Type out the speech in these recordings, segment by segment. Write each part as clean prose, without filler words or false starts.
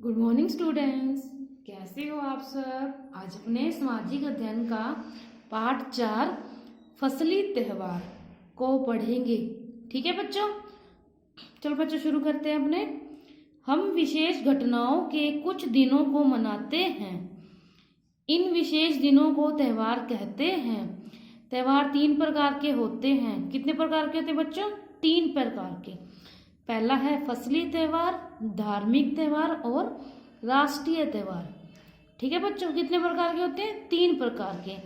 Good morning students, कैसे हो आप सब। आज अपने सामाजिक अध्ययन का पाठ 4 फसली त्यौहार को पढ़ेंगे। ठीक है बच्चों, चलो बच्चों शुरू करते हैं अपने। हम विशेष घटनाओं के कुछ दिनों को मनाते हैं। इन विशेष दिनों को त्यौहार कहते हैं। त्यौहार 3 प्रकार के होते हैं। कितने प्रकार के होते हैं बच्चों? 3 प्रकार के। पहला है फसली त्यौहार, धार्मिक त्यौहार और राष्ट्रीय त्यौहार। ठीक है बच्चों, कितने प्रकार के होते हैं? 3 प्रकार के,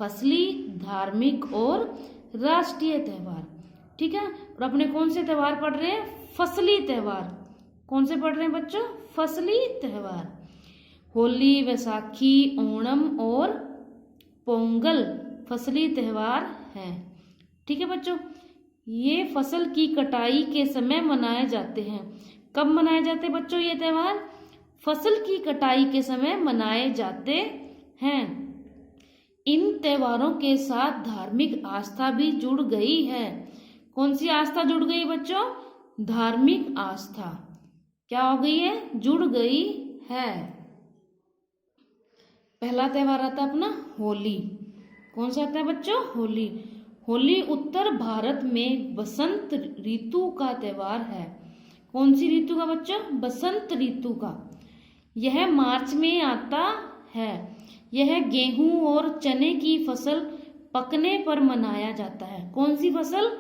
फसली, धार्मिक और राष्ट्रीय त्यौहार। ठीक है, और अपने कौन से त्यौहार पढ़ रहे हैं? फसली त्यौहार। कौन से पढ़ रहे हैं बच्चों? फसली त्यौहार। होली, वैसाखी, ओणम और पोंगल फसली त्यौहार हैं। ठीक है बच्चों, ये फसल की कटाई के समय मनाए जाते हैं। कब मनाए जाते हैं बच्चों ये त्यौहार? फसल की कटाई के समय मनाए जाते हैं। इन त्योहारों के साथ धार्मिक आस्था भी जुड़ गई है। कौन सी आस्था जुड़ गई बच्चों? धार्मिक आस्था क्या हो गई है? जुड़ गई है। पहला त्यौहार आता है अपना होली। कौन सा आता है बच्चों? होली। होली उत्तर भारत में बसंत ऋतु का त्यौहार है। कौन सी ऋतु का बच्चों? बसंत ऋतु का। यह मार्च में आता है। यह गेहूं और चने की फसल पकने पर मनाया जाता है। कौन सी फसल?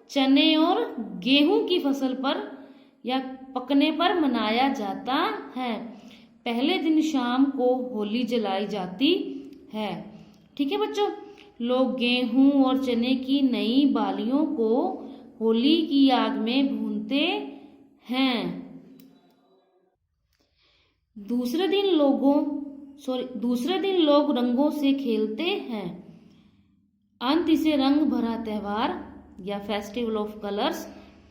चने और गेहूं की फसल पर या पकने पर मनाया जाता है। पहले दिन शाम को होली जलाई जाती है। ठीक है बच्चों, लोग गेहूं और चने की नई बालियों को होली की आग में भूनते हैं। दूसरे दिन लोग रंगों से खेलते हैं। अंत इसे रंग भरा त्यौहार या फेस्टिवल ऑफ कलर्स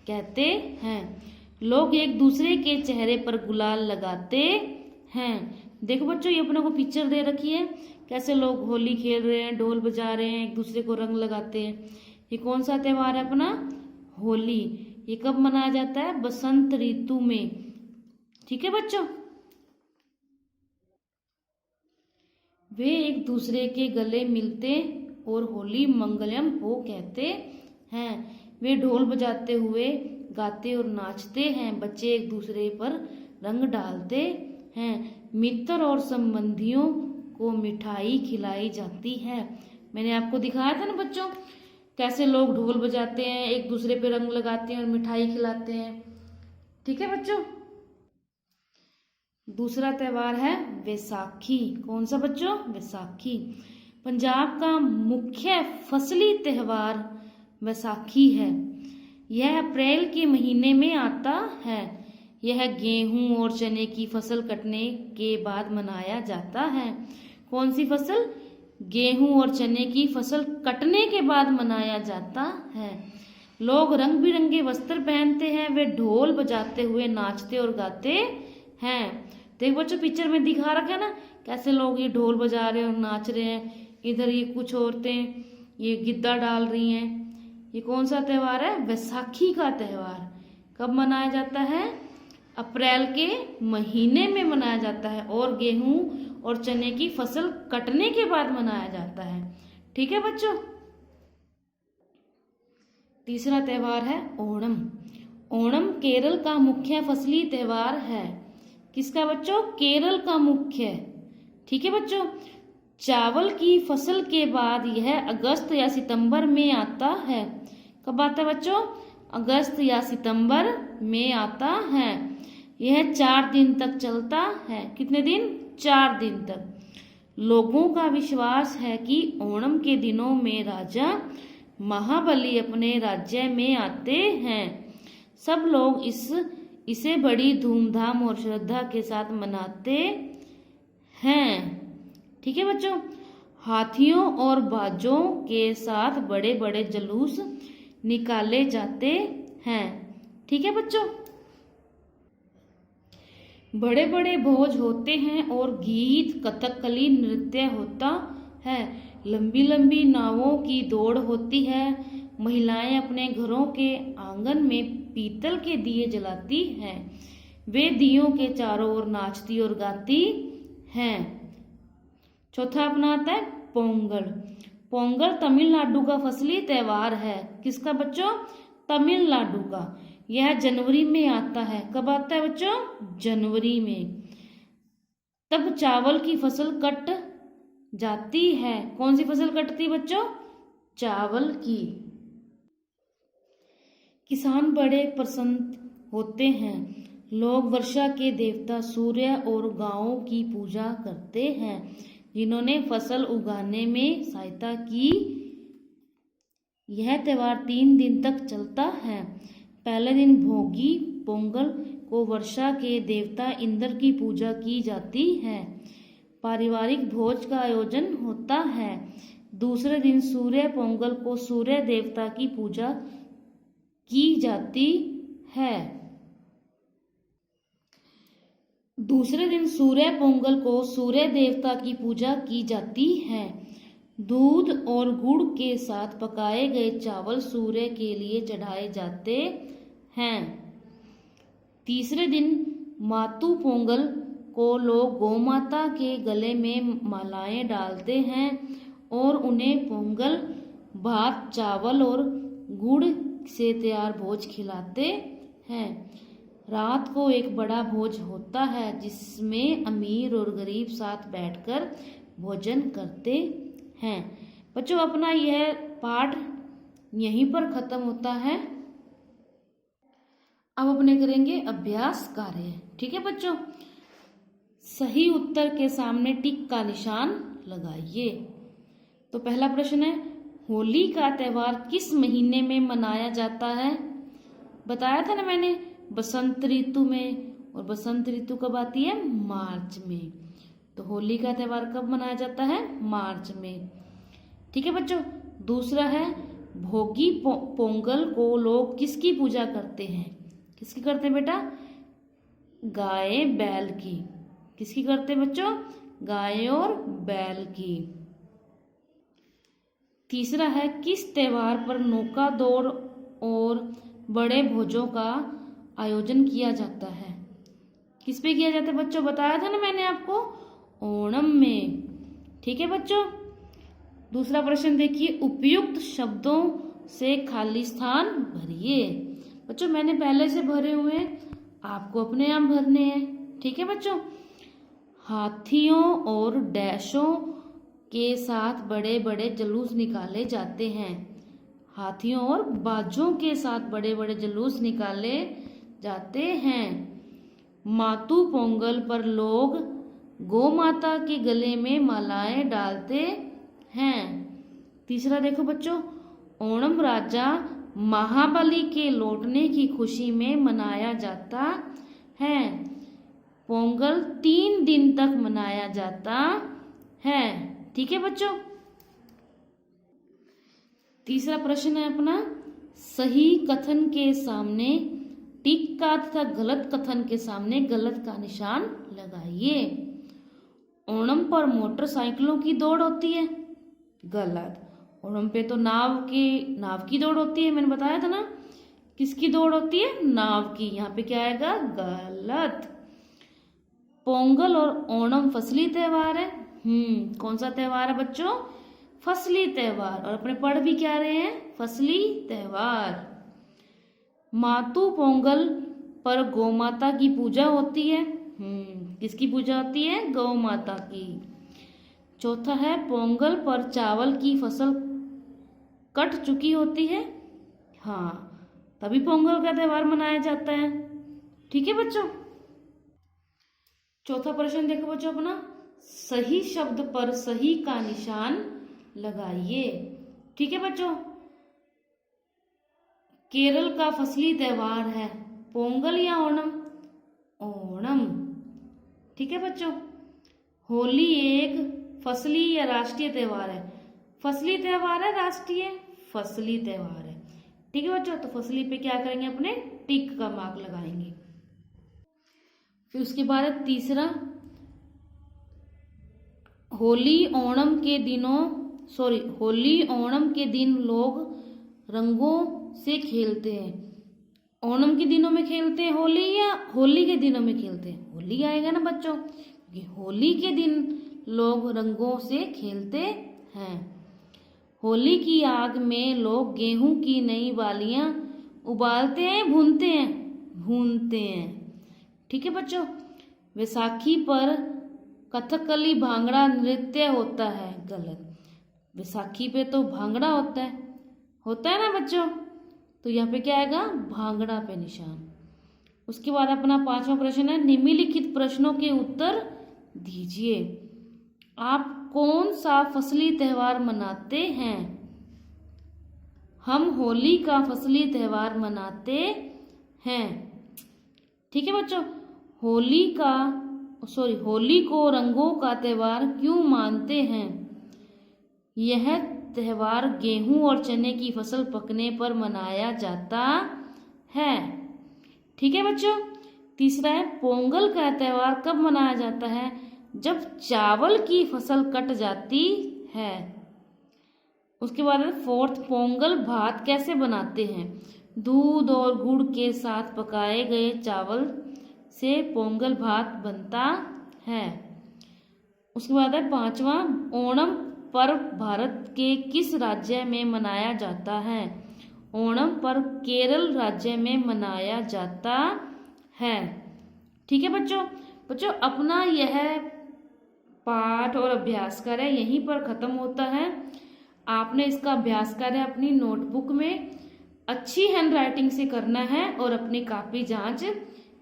कहते हैं। लोग एक दूसरे के चेहरे पर गुलाल लगाते हैं। देखो बच्चों, ये अपने को पिक्चर दे रखी है, कैसे लोग होली खेल रहे हैं, ढोल बजा रहे हैं, एक दूसरे को रंग लगाते हैं। ये कौन सा त्यौहार है अपना? होली। ये कब मनाया जाता है? बसंत ऋतु में। ठीक है बच्चों, वे एक दूसरे के गले मिलते और होली मंगलम हो कहते हैं। वे ढोल बजाते हुए गाते और नाचते हैं। बच्चे एक दूसरे पर रंग डालते हैं। मित्र और संबंधियों को मिठाई खिलाई जाती है। मैंने आपको दिखाया था ना बच्चों, कैसे लोग ढोल बजाते हैं, एक दूसरे पे रंग लगाते हैं और मिठाई खिलाते हैं। ठीक है बच्चों, दूसरा त्यौहार है वैसाखी। कौन सा बच्चों? वैसाखी। पंजाब का मुख्य फसली त्यौहार वैसाखी है। यह अप्रैल के महीने में आता है। यह गेहूं और चने की फसल कटने के बाद मनाया जाता है। कौन सी फसल? गेहूं और चने की फसल कटने के बाद मनाया जाता है। लोग रंग बिरंगे वस्त्र पहनते हैं। वे ढोल बजाते हुए नाचते और गाते हैं। देख बच्चों, पिक्चर में दिखा रखा है ना, कैसे लोग ये ढोल बजा रहे हैं और नाच रहे हैं। इधर ये कुछ औरतें ये गिद्दा डाल रही हैं। ये कौन सा त्यौहार है? वैसाखी का त्यौहार। कब मनाया जाता है? अप्रैल के महीने में मनाया जाता है और गेहूं और चने की फसल कटने के बाद मनाया जाता है। ठीक है बच्चों, तीसरा त्यौहार है ओणम। ओणम केरल का मुख्य फसली त्यौहार है। किसका बच्चों? केरल का मुख्य। ठीक है बच्चों, चावल की फसल के बाद यह अगस्त या सितंबर में आता है। कब आता है बच्चों? अगस्त या सितंबर में आता है। यह 4 दिन तक चलता है। कितने दिन? 4 दिन तक। लोगों का विश्वास है कि ओणम के दिनों में राजा महाबली अपने राज्य में आते हैं। सब लोग इसे बड़ी धूमधाम और श्रद्धा के साथ मनाते हैं। ठीक है बच्चों, हाथियों और बाजों के साथ बड़े बड़े जुलूस निकाले जाते हैं। ठीक है बच्चों, बड़े बड़े भोज होते हैं और गीत, कथकली नृत्य होता है। लंबी लंबी नावों की दौड़ होती है। महिलाएं अपने घरों के आंगन में पीतल के दिए जलाती हैं। वे दियों के चारों ओर नाचती और गाती हैं। चौथा अपना आता है पोंगल। पोंगल तमिलनाडु का फसली त्योहार है। किसका बच्चों? तमिलनाडु का। यह जनवरी में आता है। कब आता है बच्चों? जनवरी में। तब चावल की फसल कट जाती है। कौन सी फसल कटती है बच्चों? चावल की। किसान बड़े प्रसन्न होते हैं। लोग वर्षा के देवता सूर्य और गायों की पूजा करते हैं, जिन्होंने फसल उगाने में सहायता की। यह त्योहार 3 दिन तक चलता है। पहले दिन भोगी पोंगल को वर्षा के देवता इंद्र की पूजा की जाती है। पारिवारिक भोज का आयोजन होता है। दूसरे दिन सूर्य पोंगल को सूर्य देवता की पूजा की जाती है। दूसरे दिन सूर्य पोंगल को सूर्य देवता की पूजा की जाती है। दूध और गुड़ के साथ पकाए गए चावल सूर्य के लिए चढ़ाए जाते हैं। तीसरे दिन मातू पोंगल को लोग गौमाता के गले में मालाएं डालते हैं और उन्हें पोंगल भात चावल और गुड़ से तैयार भोज खिलाते हैं। रात को एक बड़ा भोज होता है, जिसमें अमीर और गरीब साथ बैठकर भोजन करते हैं। बच्चों, अपना यह पाठ यहीं पर खत्म होता है। अब अपने करेंगे अभ्यास कार्य। ठीक है बच्चों, सही उत्तर के सामने टिक का निशान लगाइए। तो पहला प्रश्न है, होली का त्योहार किस महीने में मनाया जाता है? बताया था ना मैंने, बसंत ऋतु में। और बसंत ऋतु कब आती है? मार्च में। तो होली का त्योहार कब मनाया जाता है? मार्च में। ठीक है बच्चों। दूसरा है, भोगी पोंगल को लोग किसकी पूजा करते हैं? किसकी करते हैं बेटा? गाय बैल की। किसकी करते हैं बच्चों? गाय और बैल की। तीसरा है, किस त्योहार पर नौका दौड़ और बड़े भोजों का आयोजन किया जाता है? किस पे किया जाता है बच्चों? बताया था ना मैंने आपको, ओणम में। ठीक है बच्चों। दूसरा प्रश्न देखिए, उपयुक्त शब्दों से खाली स्थान भरिए। बच्चों, मैंने पहले से भरे हुए हैं, आपको अपने आप भरने हैं। ठीक है बच्चों। हाथियों और डैशों के साथ बड़े बड़े जुलूस निकाले जाते हैं। हाथियों और बाजों के साथ बड़े बड़े जुलूस निकाले जाते हैं। मातू पोंगल पर लोग गौ माता के गले में मालाएं डालते हैं। तीसरा देखो बच्चों, ओणम राजा महाबली के लौटने की खुशी में मनाया जाता है। पोंगल 3 दिन तक मनाया जाता है। ठीक है बच्चों। तीसरा प्रश्न है अपना, सही कथन के सामने टिक का तथा गलत कथन के सामने गलत का निशान लगाइए। ओणम पर मोटरसाइकिलों की दौड़ होती है। गलत। ओणम पे तो नाव की दौड़ होती है, मैंने बताया था ना। किसकी दौड़ होती है? नाव की। यहाँ पे क्या आएगा? गलत। पोंगल और ओणम फसली त्योहार है। कौन सा त्योहार है बच्चों? फसली त्योहार। और अपने पढ़ भी क्या रहे हैं? फसली त्योहार। मातू पोंगल पर गौ माता की पूजा होती है। किसकी पूजा होती है? गौ माता की। चौथा है, पोंगल पर चावल की फसल कट चुकी होती है। हाँ, तभी पोंगल का त्योहार मनाया जाता है। ठीक है बच्चों। चौथा प्रश्न देखो बच्चों अपना, सही शब्द पर सही का निशान लगाइए। ठीक है बच्चों। केरल का फसली त्योहार है पोंगल या ओणम? ओणम। ठीक है बच्चों। होली एक फसली या राष्ट्रीय त्योहार है? फसली त्योहार है, राष्ट्रीय फसली त्योहार है। ठीक है बच्चों। तो फसली पे क्या करेंगे? अपने टिक का मार्क लगाएंगे। फिर उसके बाद तीसरा, होली ओणम के दिन लोग रंगों से खेलते हैं ओणम के दिनों में खेलते हैं होली या होली के दिनों में खेलते हैं? होली आएगा ना बच्चों, क्योंकि होली के दिन लोग रंगों से खेलते हैं। होली की आग में लोग गेहूं की नई बालियां उबालते हैं, भूनते हैं। ठीक है बच्चों। वैसाखी पर कथकली भांगड़ा नृत्य होता है। गलत। वैसाखी पे तो भांगड़ा होता है ना बच्चों, तो यहाँ पे क्या आएगा? भांगड़ा पे निशान। उसके बाद अपना 5वां प्रश्न है, निम्नलिखित प्रश्नों के उत्तर दीजिए। आप कौन सा फसली त्योहार मनाते हैं? हम होली का फसली त्योहार मनाते हैं। ठीक है बच्चों। होली को रंगों का त्योहार क्यों मानते हैं? यह त्योहार गेहूं और चने की फसल पकने पर मनाया जाता है। ठीक है बच्चों। तीसरा है, पोंगल का त्योहार कब मनाया जाता है? जब चावल की फसल कट जाती है। उसके बाद है 4th, पोंगल भात कैसे बनाते हैं? दूध और गुड़ के साथ पकाए गए चावल से पोंगल भात बनता है। उसके बाद है 5वां, ओणम पर्व भारत के किस राज्य में मनाया जाता है? ओणम पर्व केरल राज्य में मनाया जाता है। ठीक है बच्चों अपना यह पाठ और अभ्यास कार्य यहीं पर खत्म होता है। आपने इसका अभ्यास कार्य अपनी नोटबुक में अच्छी हैंडराइटिंग से करना है और अपनी कॉपी जांच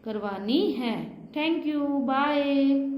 करवानी है। Thank you, bye.